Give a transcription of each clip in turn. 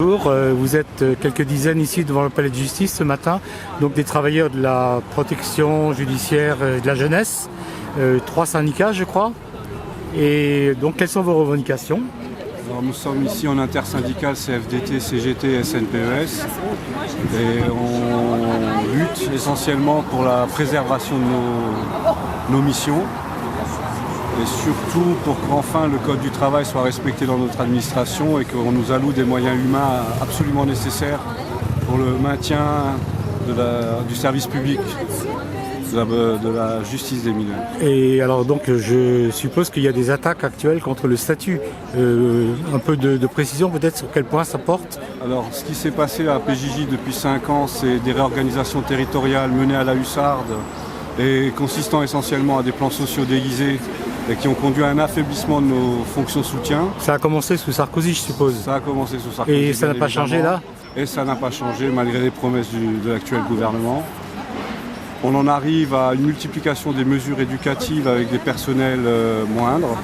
Bonjour, vous êtes quelques dizaines ici devant le palais de justice ce matin, donc des travailleurs de la protection judiciaire et de la jeunesse, 3 syndicats je crois. Et donc quelles sont vos revendications? Alors, nous sommes ici en intersyndical CFDT, CGT, SNPES et on lutte essentiellement pour la préservation de nos missions et surtout pour qu'enfin le code du travail soit respecté dans notre administration et qu'on nous alloue des moyens humains absolument nécessaires pour le maintien du service public, de la justice des mineurs. Et alors donc je suppose qu'il y a des attaques actuelles contre le statut. Un peu de précision peut-être sur quel point ça porte? Alors ce qui s'est passé à PJJ depuis 5 ans, c'est des réorganisations territoriales menées à la hussarde et consistant essentiellement à des plans sociaux déguisés et qui ont conduit à un affaiblissement de nos fonctions soutien. Ça a commencé sous Sarkozy je suppose? Ça a commencé sous Sarkozy. Et ça n'a pas changé là? Et ça n'a pas changé malgré les promesses de l'actuel gouvernement. On en arrive à une multiplication des mesures éducatives avec des personnels moindres,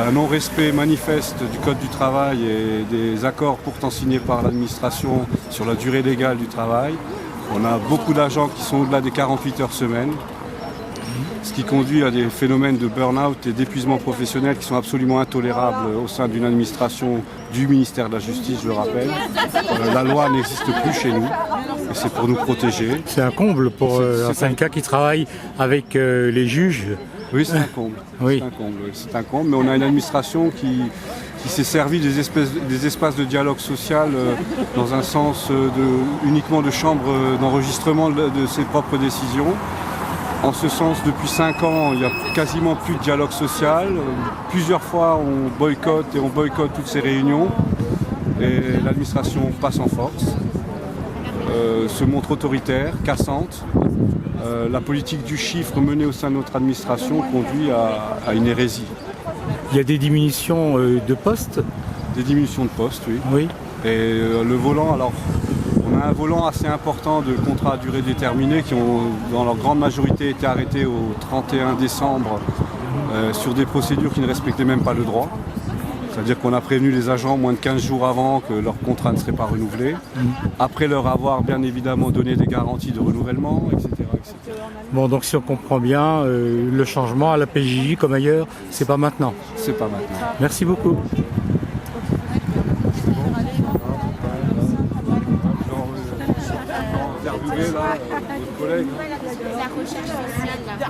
un non-respect manifeste du Code du travail et des accords pourtant signés par l'administration sur la durée légale du travail. On a beaucoup d'agents qui sont au-delà des 48 heures semaine, ce qui conduit à des phénomènes de burn-out et d'épuisement professionnel qui sont absolument intolérables au sein d'une administration du ministère de la Justice, je le rappelle. La loi n'existe plus chez nous et c'est pour nous protéger. C'est un comble pour un syndicat qui travaille avec les juges. Oui, c'est un comble. Oui. C'est un comble, mais on a une administration qui s'est servi des espaces de dialogue social dans un sens uniquement de chambre d'enregistrement de ses propres décisions. En ce sens, depuis 5 ans, il n'y a quasiment plus de dialogue social. Plusieurs fois, on boycotte toutes ces réunions. Et l'administration passe en force, se montre autoritaire, cassante. La politique du chiffre menée au sein de notre administration conduit à une hérésie. Il y a des diminutions de postes? Des diminutions de postes, oui. Oui. Et le volant, alors... On a un volant assez important de contrats à durée déterminée qui ont, dans leur grande majorité, été arrêtés au 31 décembre sur des procédures qui ne respectaient même pas le droit. C'est-à-dire qu'on a prévenu les agents moins de 15 jours avant que leur contrat ne serait pas renouvelé, après leur avoir bien évidemment donné des garanties de renouvellement, etc. Bon, donc si on comprend bien, le changement à la PJJ comme ailleurs, c'est pas maintenant. C'est pas maintenant. Merci beaucoup. Interviewé là, notre collègue. La recherche sociale là.